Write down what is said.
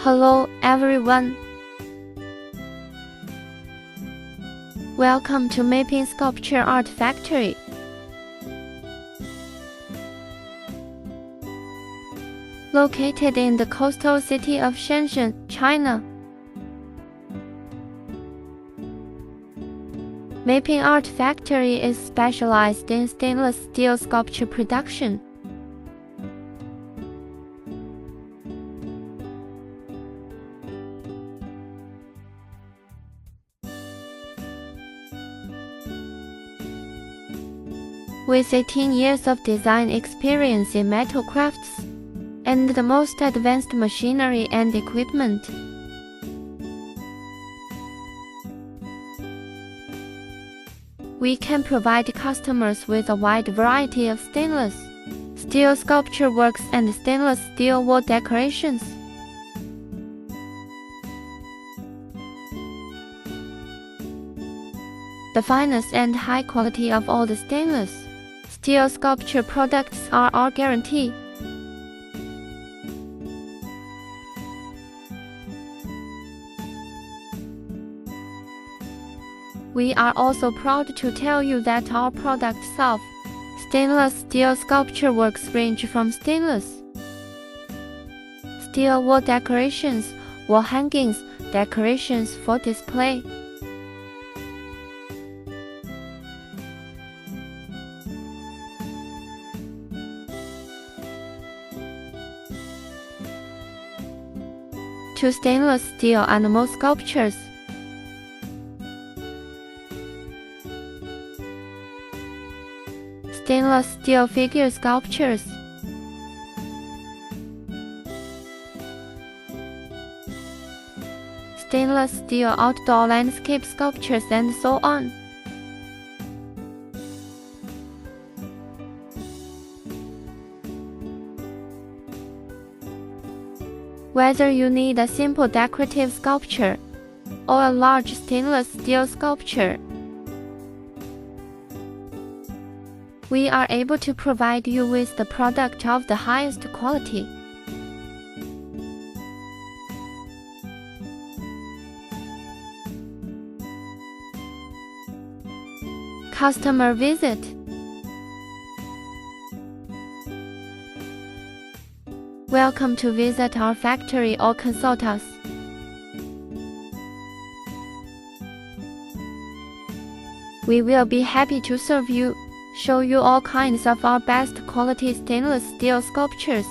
Hello everyone. Welcome to Maoping Sculpture Art Factory. Located in the coastal city of Shenzhen, China. Maoping Art Factory is specialized in stainless steel sculpture production. With 18 years of design experience in metal crafts and the most advanced machinery and equipment, we can provide customers with a wide variety of stainless steel sculpture works and stainless steel wall decorations. The finest and high quality of all the stainless steel sculpture products are our guarantee. We are also proud to tell you that our products of stainless steel sculpture works range from stainless steel wall decorations, wall hangings, decorations for display, to stainless steel animal sculptures, stainless steel figure sculptures, stainless steel outdoor landscape sculptures, and so on. Whether you need a simple decorative sculpture or a large stainless steel sculpture, we are able to provide you with the product of the highest quality. Customer visit. Welcome to visit our factory or consult us. We will be happy to serve you, show you all kinds of our best quality stainless steel sculptures.